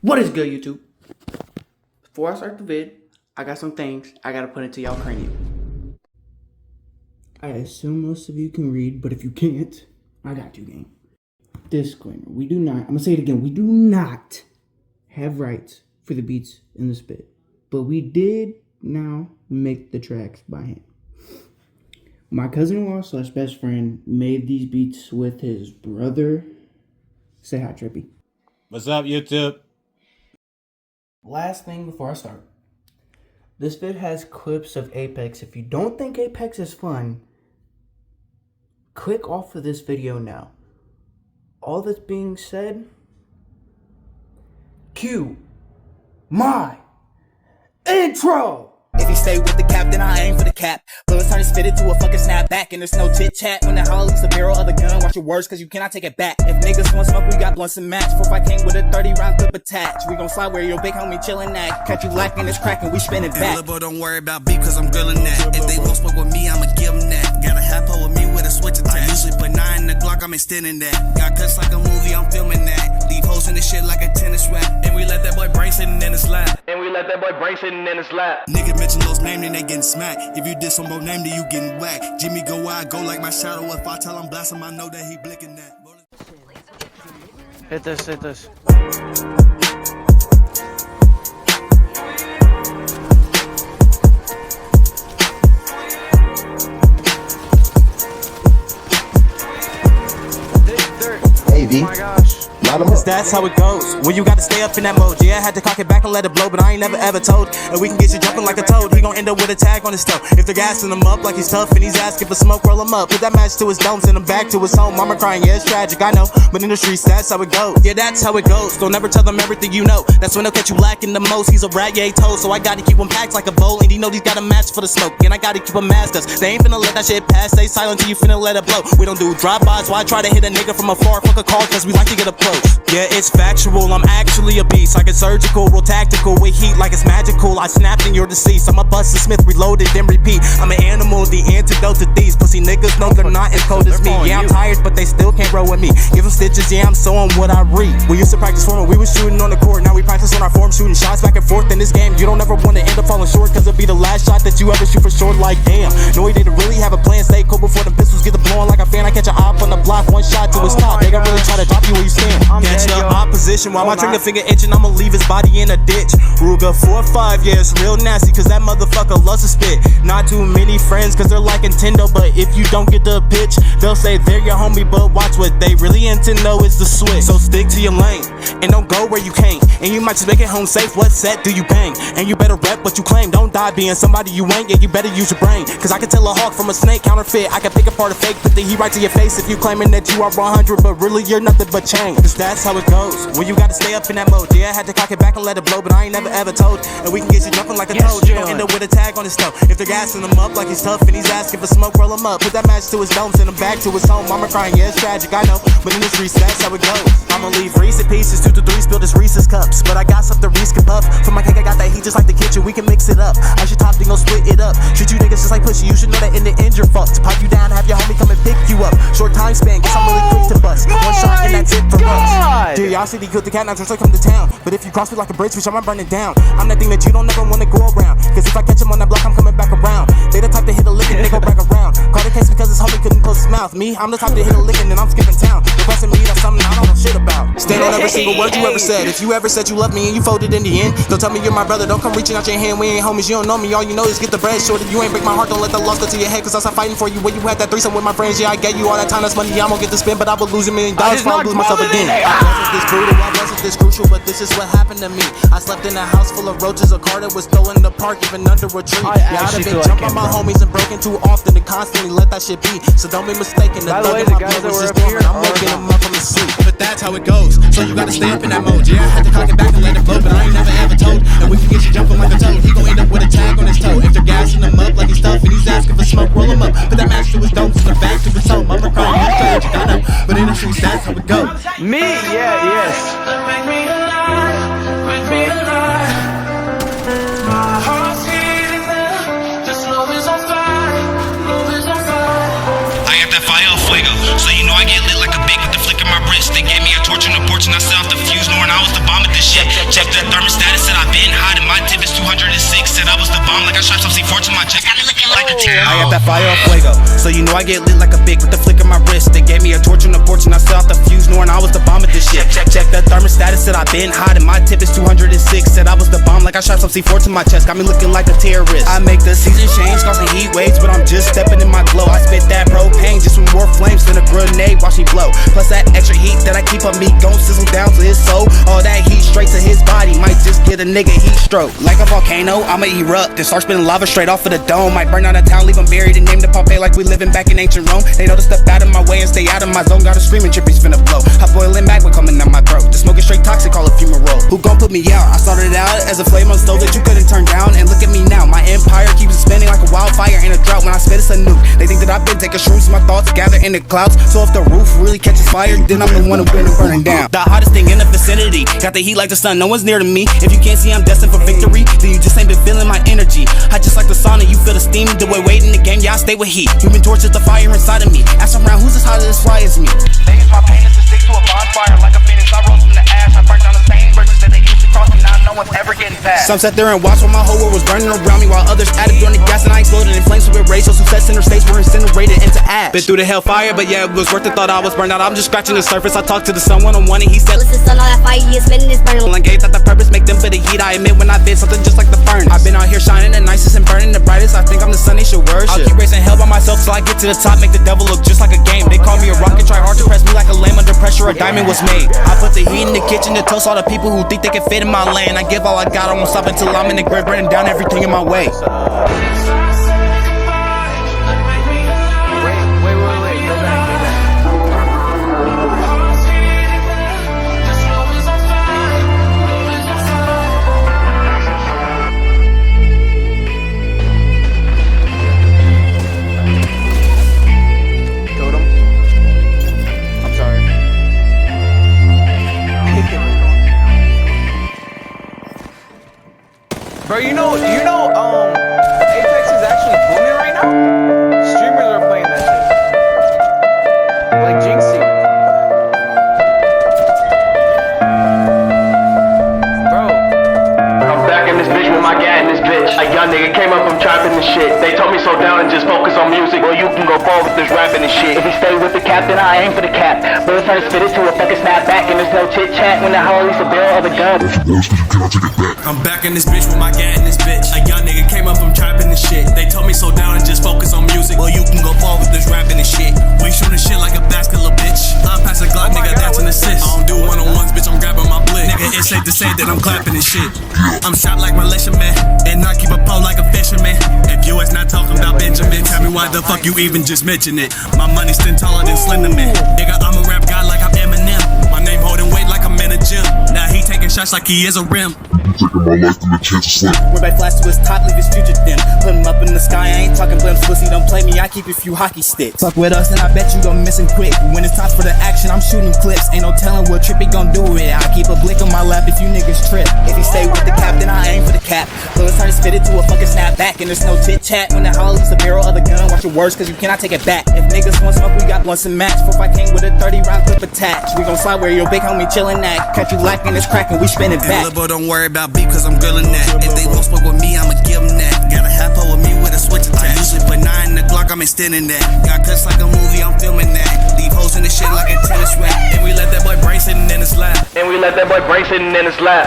What is good, YouTube? Before I start the vid, I got some things I gotta put into y'all cranium. I assume most of you can read, but if you can't, I got you, gang. Disclaimer, we do not, I'm gonna say it again, we do not have rights for the beats in this bit. But we did now make the tracks by hand. My cousin-in-law / best friend made these beats with his brother. Say hi, Trippy. What's up, YouTube? Last thing before I start. This vid has clips of Apex. If you don't think Apex is fun, click off of this video now. All that's being said, cue my intro! If you stay with the cap, then I aim for the cap. Bullets turn to spit it to a fucking snapback. And there's no chit chat when the hollow leaves the barrel of the gun. Watch your words, cause you cannot take it back. If niggas want smoke, we got blunts and match. 4-5 came with a 30-round clip attached. We gon' slide where your big homie chillin' at. Catch you lacking, it's cracking, we spin it back. But don't worry about beef, cause I'm grilling that. If they won't smoke with me, I'ma give them that. Got a half pole with me with a switch attached. I usually put 9 in the Glock, I'm extending that. Got cuts like a movie, I'm filming that. Leave holes in the shit like a tennis rack. And we let that boy brain sitting in his lap. Nigga mention those names, then they getting smacked. If you did some more name, then you getting whacked. Jimmy go wide, go like my shadow. If I tell him blast him, I know that he blinking that. Hit this. Hey, V. Oh my gosh. Cause that's how it goes. When you gotta stay up in that mode. Yeah, I had to cock it back and let it blow, but I ain't never ever told. And we can get you jumping like a toad. He gon' end up with a tag on his toe. If they're gassing him up like he's tough and he's asking for smoke, roll him up. Put that match to his dome, send him back to his home. Mama crying, yeah, it's tragic, I know. But in the streets, that's how it goes. Yeah, that's how it goes. Don't ever tell them everything you know. That's when they'll catch you lacking the most. He's a rat, yeah, he told. So I gotta keep him packed like a bowl. And he know he's got a match for the smoke. And I gotta keep him masked, cause they ain't finna let that shit pass. Stay silent till you finna let it blow. We don't do drive-bys, why try to hit a nigga from afar? Fuck a call, cause we like to get up close. Yeah, it's factual, I'm actually a beast. Like it's surgical, real tactical, with heat like it's magical. I snapped and you're deceased. I'm a Buster Smith, reloaded, then repeat. I'm an animal, the antidote to these pussy niggas know they're not as cold as me. Yeah, I'm tired, but they still can't roll with me. Give them stitches, yeah, I'm sewing what I read. We used to practice form, we was shooting on the court. Now we practice on our form, shooting shots back and forth in this game. You don't ever wanna end up falling short, cause it'll be the last shot that you ever shoot for short. Like damn, no, we didn't really have a plan. Stay cool before the pistols get the blowing like a fan. I catch an op on the block, one shot to his top. They gon' really try to drop you where you stand. Catch your opposition while my trigger finger itching, I'ma leave his body in a ditch. Ruger 4-5, yeah, it's real nasty, cause that motherfucker loves to spit. Not too many friends, cause they're like Nintendo, but if you don't get the pitch, they'll say they're your homie, but watch what they really into know is the switch. So stick to your lane, and don't go where you can't. And you might just make it home safe, what set do you bang? And you better rep what you claim, don't die being somebody you ain't, yeah, you better use your brain. Cause I can tell a hawk from a snake, counterfeit, I can pick apart a fake, put the heat right to your face if you claiming that you are 100, but really you're nothing but change. Cause that's how it goes, when you gotta stay up in that mode. Yeah, I had to cock it back and let it blow, but I ain't never ever told. And we can get you jumping like a toad. You gon' end up with a tag on his toe. If they're gassing him up like he's tough and he's asking for smoke, roll him up. Put that match to his dome, send him back to his home. Mama crying, yeah, it's tragic, I know. But in the streets, that's how it goes. I'ma leave Reese in pieces, 2 to 3 spill this Reese's cups. But I got something Reese can puff. For my cake, I got that heat just like the kitchen, we can mix it up. I should top, then go split it up. Treat you niggas just like pussy, you should know that in the end you're fucked. Pipe you down, have your homie come and pick you up. Short time span, guess I'm really quick to bust. One shot and that's it for us. Curiosity killed the cat, now just like come to town. But if you cross me like a bridge, bitch, I'ma burn it down. I'm that thing that you don't ever wanna go around. Cause if I catch him on that block, I'm coming back around. They the type to hit a lick and they go back around. Caught a case because his homie couldn't close his mouth. Me, I'm the type to hit a lick and then I'm skipping town. Requesting me, that's something I don't know shit about. Stand on every single word you ever said. If you ever said you love me and you folded in the end, don't tell me you're my brother, don't come reaching out your hand. We ain't homies, you don't know me, all you know is get the bread shorty. You ain't break my heart, don't let the loss go to your head. Cause I start fighting for you when you had that threesome with my friends. Yeah, I gave you all that time, that's money I'm gonna get to spend. But I would lose $1 million before I lose myself again. I wasn't this brutal, I wasn't this crucial, but this is what happened to me. I slept in a house full of roaches, a car that was stolen in the park, even under a tree. Yeah, I'd have been jumping on my homies and broken too often to constantly let that shit be. So don't be mistaken, the thug in my blood was just dormant. I'm waking him up from his sleep. But that's how it goes, so you gotta stay up in that mode. Yeah, I had to cock it back and let it blow, but I ain't never ever told. And we can get you jumping like a toad. He gon' end up with a tag on his toe. If they're gassing him up like he's tough and he's asking for smoke, roll him up. Put that match to his dome, send him back to his home. Mama crying, it's tragic, I know. But in the streets, that's how it goes. Me? Yeah, yes. Make me alive, make me alive. My heart's beating now, this love is on fire, love is on fire. I got that fire fuego, so you know I get lit like a big with the flick of my wrist. They gave me a torch on the porch and I set off the fuse, knowing I was the bomb at this shit. Check I got that fire of fuego, so you know I get lit like a big with the flick of my wrist. They gave me a torch on the porch and I set off the fuse, knowing I was the bomb at this shit. Check the thermostat, said I've been hot and my tip is 206. Said I was the bomb, like I shot some C4 to my chest, got me looking like a terrorist. I make the season change, causing heat waves, but I'm just stepping in my glow. I spit that propane, just from more flames than a grenade, watch me blow. Plus that extra heat that I keep on me, gon' sizzle down to his soul. All that heat straight to his body, might just get a nigga heat stroke. Like a volcano, I'ma erupt, then start spitting lava straight off of the dome. Might burn down a town, leave them buried and name the Pompeii like we living back in ancient Rome. They know to step out of my way and stay out of my zone. Got a screaming trippies finna blow. Hot boiling magma coming down my throat. The smoke is straight toxic, call it fumarole. Who gon' put me out? I started out as a flame on stove that you couldn't turn down. And look at me now, my empire keeps spinning like a wildfire in a drought. When I spit it's a nuke. They think that I've been taking shrooms, my thoughts gather in the clouds. So if the roof really catches fire, then I'm the one who been burning down. The hottest thing in the vicinity, got the heat like the sun, no one's near to me. If you can't see I'm destined for victory, then you just ain't been feeling my energy. I just like the sauna, you feel the steam, the way weight in the game, yeah I stay with heat. Human torch is the fire inside of me. Ask around who's as hot as fly as me. They use my pain as a stick to a bonfire. Like a phoenix, I rose from the ash. I burnt down the same bridges that they used to cross, and now no one's ever getting past. Some sat there and watched while my whole world was burning around me, while others added on the gas and I exploded in flames with rage. Those who set center states were incinerated into ash. Been through the hellfire, but yeah, it was worth it. Thought I was burned out. I'm just scratching the surface. I talked to the sun one-on-one and he said, listen son, all that fire you spending is burning. Like gave that the purpose, make them for the heat. I admit when I did something just like the furnace. I've been out here shining the nicest and burning the brightest. I think I'm the sun they should worship. I'll keep racing hell by myself till I get to the top, make the devil look just like a game. They call me a rocket, try hard to press me like a lame. Under pressure, a diamond was made. I put the heat in the kitchen to toast all the people who think they can fit in my lane. I give all I got, I won't stop until I'm in the grave, burning down everything in my way. Bro, you know, Apex is actually booming right now. Streamers are playing that shit. Like Jinxie. Bro. I'm back in this bitch with my guy in this bitch. A young nigga came up from trapping and shit. They told me slow down and just focus on music. Well, you can go forward with this rapping and shit. If he stay with the cap, then I aim for the cap. But it's trying to spit it to a fucking snap back. And there's no chit chat when the hell release a barrel of the gun. I'm back in this bitch with my guy in this bitch. A young nigga came up from trapping and shit. They told me slow down and just focus on music. Well, you can go forward with this rapping and shit. We shooting shit like a basketball bitch. I'm past a Glock, nigga, that's an assist. I don't do one-on-ones, bitch, I'm grabbing my blick. Nigga, it's safe to say that I'm clapping and shit. I'm shot like militia man, and I keep a pole like a fisherman. If you is not talking about Benjamin, tell me why the fuck you even just mention it. My money's 10 taller than Slenderman. Nigga, I'm a rap guy like I'm Eminem. My name holding weight like I'm in a gym. Now he taking shots like he is a rim. Taking my life from the chance of slip. Where my flash to his top, leave his future dim. Put him up in the sky, I ain't talking blimps. Pussy, don't play me, I keep a few hockey sticks. Fuck with us, and I bet you gon' miss him quick. When it's time for the action, I'm shooting clips. Ain't no telling what Trippy gon' do with it. I keep a blick on my lap if you niggas trip. If you stay with the cap, then I aim for the cap. So it's time to spit it to a fucking snapback. And there's no chit chat when the hollow is the barrel of the gun. Watch your words, cause you cannot take it back. If niggas want smoke, we got blunts and match. 4-5 king with a 30-round clip attached. We gon' slide where your big homie chillin' at. Catch you lacking, it's cracking, we spin it back. Little boy, don't worry about beef, cause I'm grilling that. If they won't smoke with me, I'ma give them that. Got a half with me with a switch attack. I usually put 9 in the Glock, I'm extending that. Got cuts like a movie, I'm filming that. Leave hoes in the shit like a tennis rack. And we let that boy brain sitting in his lap.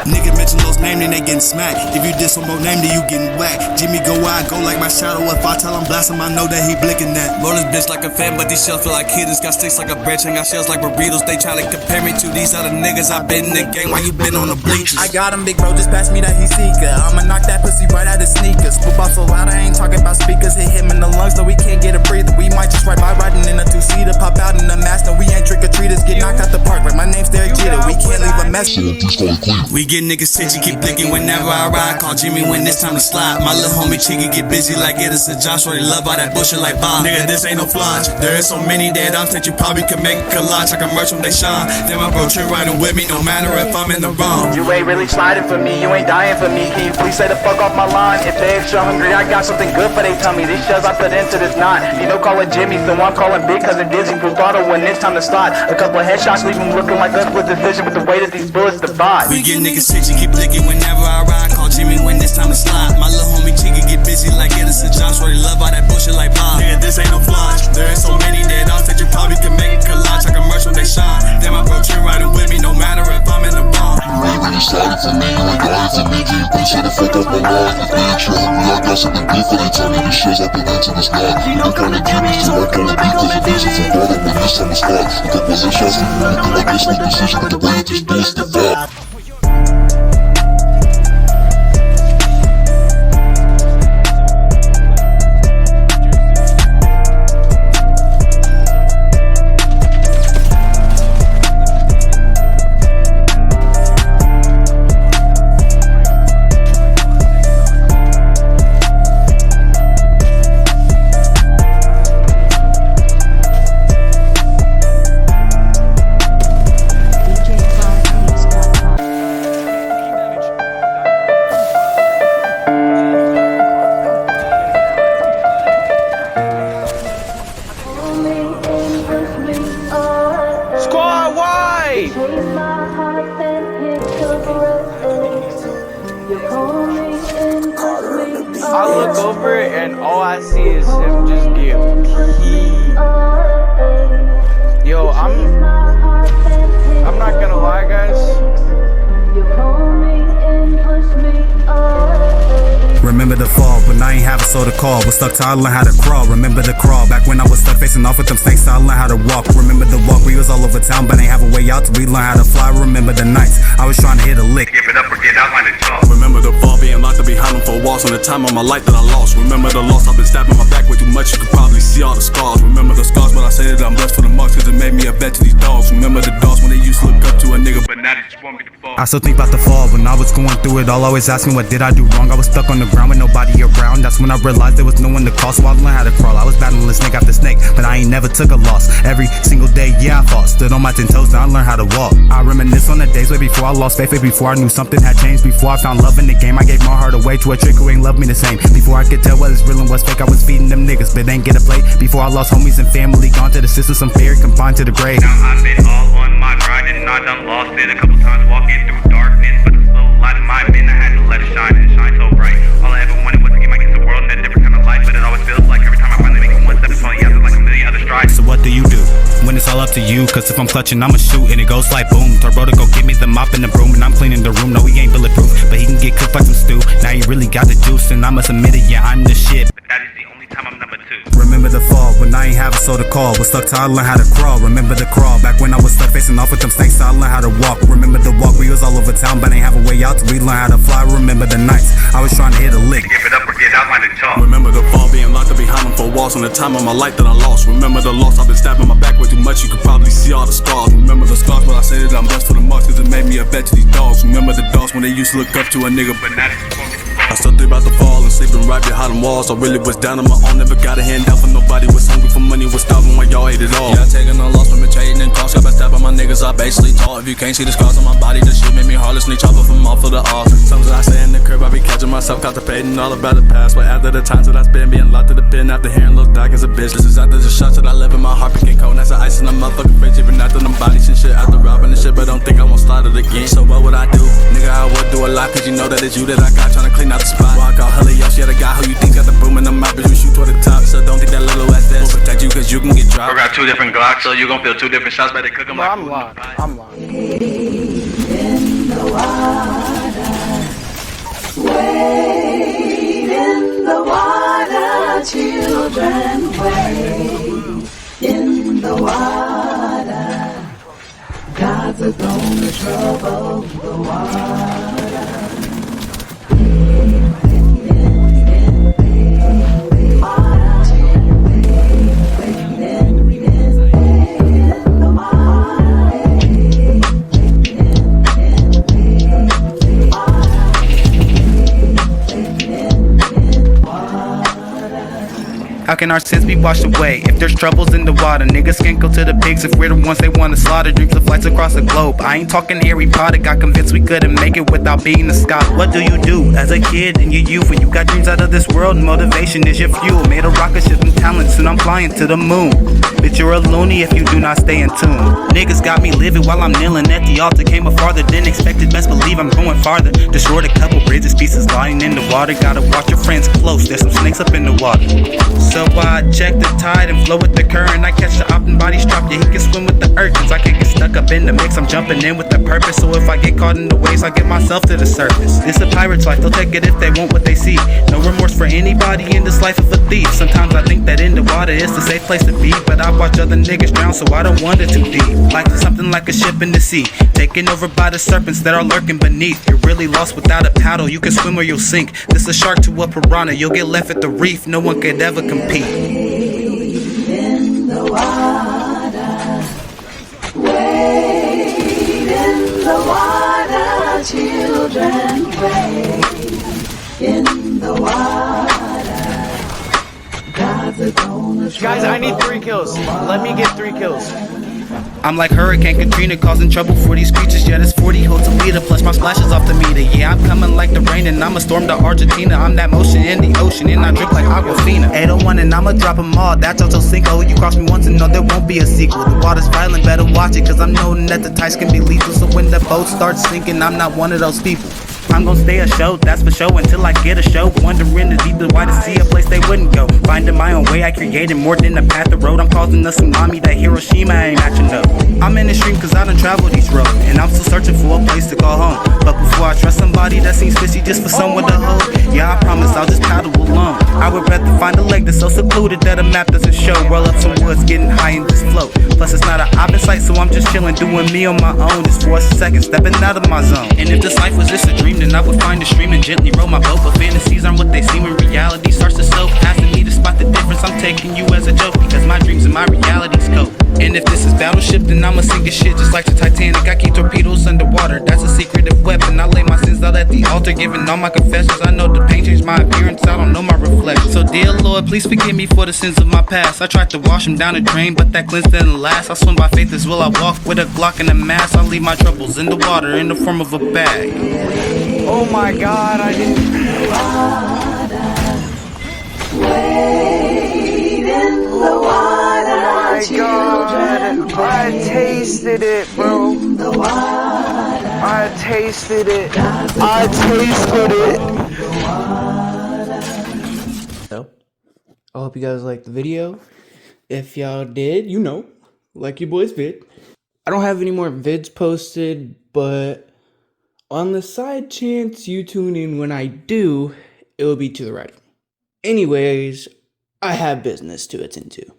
Nigga mention those names, then they getting smacked. If you diss some more name, then you getting whacked. Jimmy go wide, go like my shadow. If I tell him blast him, I know that he blinking that. Roll this bitch like a fan, but these shells feel like hitters. Got sticks like a branch, and got shells like burritos. They try to compare me to these other niggas. I been in the game while you been on the bleachers. I got him, big bro, just pass me that heat seeker. I'ma knock that pussy right out of sneakers. Football so loud, I ain't talking about speakers. Hit him in the lungs, no, we can't get a breather. We might just ride by riding in a 2-seater. Pop out in the mask, no, we ain't trick-or-treaters. Get knocked out the park, right? My name's Derek Jeter. We can't leave a mess. We get niggas tipsy, keep blinking whenever I ride. Call Jimmy when it's time to slide. My little homie Chicky get busy like it is a Josh. They love all that bullshit like Bob. Nigga, this ain't no flaunt. There is so many dead arms that you probably could make a collage. I can merch them, they shine. Then my bro Trip riding with me, no matter if I'm in the wrong. You ain't really sliding for me, you ain't dying for me. Can you please say the fuck off my line? If they extra hungry, I got something good for they tummy. These shells I put into this knot. You know, call it Jimmy, so I'm calling Big Cousin Dizzy. Bravado when it's time to start. A couple of headshots leave him looking like us with this vision with the way that these bullets divide. We get niggas itchy, keep licking whenever I ride. Call Jimmy when it's time to slide. My little homie Chica get busy like Edison John. Shorty love all that bullshit like Bob. Nigga, this ain't no flaunch. There ain't so many dead dogs that you probably can make a collage. Like a commercial, they shine. Damn, my bro Trim riding with me, no matter if I'm in the bomb. You decided for me, you ain't dying for me. Getting bitch, shut the fuck up my life. If they ain't trying me, I got something good for they tell me. These shows I put into this night. You don't kinda genius to work on the beat. Cause the music from bottom when this time is start. A couple of shots and you looking like this new position. But the way that these bulls divide. I look over it and all I see is him just get key. Yo, I'm not gonna lie, guys. Remember the fall when I ain't have a soul to call. Was stuck till I learned how to crawl. Remember the crawl back when I was stuck facing off with them snakes till I learned how to walk. Remember the walk we was all over town but ain't have a way out till we learned how to fly. Remember the nights I was trying to hit a lick. Give it up or get out like a dog. Remember the fall being locked up behind them 4 walls on the time of my life that I lost. Remember the loss I've been stabbing my back way too much. You could probably see all the scars. Remember the scars but I say that I'm blessed for the marks cause it made me a vet to these dogs. Remember the dogs when they used to look up to a nigga but now they just want me to fall. I still think about the fall when I was going through it all. Always asking what did I do wrong. I was stuck on the ground with nobody around. That's when I realized there was no one to call, so I learned how to crawl. I was battling snake after snake, but I ain't never took a loss. Every single day, yeah, I fought. Stood on my 10 toes, now I learned how to walk. I reminisce on the days way before I lost faith, way before I knew something had changed. Before I found love in the game, I gave my heart away to a trick who ain't loved me the same. Before I could tell what is real and what's fake, I was feeding them niggas, but ain't get a plate. Before I lost homies and family, gone to the system, some fear confined to the grave. Now I've been all on my grind and I done lost it a couple times walking through darkness, but the slow light of my bin I had to let it shine and shine so bright. All I ever wanted was to get my kids the world in a different kind of life, but it always feels like every time I finally make one step, it's only after like a million other strides. So what do you do when it's all up to you? Cause if I'm clutching, I'ma shoot and it goes like boom. Turbo to go give me the mop and the broom and I'm cleaning the room. No, he ain't bulletproof, but he can get cooked like some stew. Now he really got the juice and I must admit it, yeah, I'm the shit. But that is the only time I'm number 2. Remember the fall when I ain't have a soul to call. Was stuck till I learned how to crawl. Remember the crawl back when I was stuck facing off with them snakes till I learned how to walk. Remember the walk we was all over town but ain't have a way out till we learned how to fly. Remember the nights I was trying to hit a lick. Give it up or get out like a dog. Remember the fall being locked up behind them 4 walls on the time of my life that I lost. Remember the loss I've been stabbing my back way too much. You could probably see all the scars. Remember the scars but I say that I'm blessed for the marks cause it made me a vet to these dogs. Remember the dogs when they used to look up to a nigga but now they just want me to fall. I still think about the fall and sleeping right behind them walls. I really was down on my own, never got a hand out for nobody. Was hungry for money, was starving while y'all ate it all. Yeah, I taking a loss from the trading and cost. Got backstabbed by my niggas, I basically taught. If you can't see the scars on my body, the shit made me heartlessly chop up from off of the off. Sometimes I stay in the crib, I be catching myself contemplating all about the past. But after the times that I spent being locked to the pen, after hearing Lil Doc as a bitch, this is after the shots that I live in, my heart became cold. That's the ice in the motherfucking fridge, even after them bodies and shit. After robbing the shit, but don't think I won't slide it again. So what would I do? Nigga, I would do a lot, cause you know that it's you that I got trying to clean out the spot. Walk out Helios, yeah, the guy who you think got the boom in the mouth, bitch, we shoot toward the top. So don't think that little ass will protect you, cause you can get dropped. We got 2 different Glocks, so you gon' feel 2 different shots, better cook them like I'm locked. I'm locked. In the water, wade in the water, children, wade in the water. God's a gonna trouble the water. I can our sins be washed away? If there's troubles in the water, niggas can't go to the pigs if we're the ones they wanna slaughter. Dreams of flights across the globe. I ain't talking Harry Potter, got convinced we couldn't make it without being a scholar. What do you do as a kid in your youth when you got dreams out of this world? Motivation is your fuel. Made a rocket ship and talent, soon I'm flying to the moon. Bitch, you're a loony if you do not stay in tune. Niggas got me living while I'm kneeling at the altar. Came up farther than expected, best believe I'm going farther. Destroyed a couple bridges, pieces lying in the water. Gotta watch your friends close, there's some snakes up in the water. So I check the tide and flow with the current. I catch the op and body strop, yeah, he can swim with the urchins. I can't get stuck up in the mix, I'm jumping in with the purpose. So if I get caught in the waves, I get myself to the surface. This a pirate's life, they'll take it if they want what they see. No remorse for anybody in this life of a thief. Sometimes I think that in the water is the safe place to be, but I watch other niggas drown, so I don't wander too deep. Like something like a ship in the sea, taken over by the serpents that are lurking beneath. You're really lost without a paddle, you can swim or you'll sink. This a shark to a piranha, you'll get left at the reef. No one could ever compete. In the water, wade in the water, children play in the water. God's gonna Guys, I need 3 kills. Let me get 3 kills. I'm like Hurricane Katrina, causing trouble for these creatures. Yeah, there's 40 holds a leader, plus my splashes off the meter. Yeah, I'm coming like the rain, and I'ma storm to Argentina. I'm that motion in the ocean, and I drip like Aquafina. 801, and I'ma drop them all. That's Ocho Cinco. You cross me once and know there won't be a sequel. The water's violent, better watch it, cause I'm knowing that the tides can be lethal. So when the boat starts sinking, I'm not one of those people. I'm gon' stay a show, that's for show, until I get a show. Wondering the deep, the wide to see a place they wouldn't go. Finding my own way, I created more than a path of road. I'm causing a tsunami, that Hiroshima ain't matching up. I'm in the stream cause I done traveled these roads, and I'm still searching for a place to call home. But before I trust somebody that seems fishy just for someone to hold, yeah, I promise I'll just paddle alone. I would rather find a lake that's so secluded that a map doesn't show. Roll up some woods, getting high and just float. Plus it's not an op in sight, so I'm just chilling, doing me on my own. Just for a second, stepping out of my zone. And if this life was just a dream, then I would find a stream and gently row my boat. But fantasies aren't what they seem when reality starts to soak. Asking me to spot the difference, I'm taking you as a joke, because my dreams and my reality's cope. And if this is battleship, then I'ma sink a shit just like the Titanic. I keep torpedoes underwater, that's a secretive weapon. I lay my sins out at the altar, giving all my confessions. I know the pain changed my appearance, I don't know my reflection. So dear Lord, please forgive me for the sins of my past. I tried to wash them down the drain, but that cleanse didn't last. I swim by faith as well, I walk with a Glock and a mask. I leave my troubles in the water in the form of a bag. Oh my God, I didn't. wade in the water, Oh my God, I tasted it, bro. the water. I tasted it. I tasted it. So, I hope you guys liked the video. If y'all did, you know, like your boy's vid. I don't have any more vids posted, but on the side chance you tune in when I do, it will be to the right. Anyways, I have business to attend to.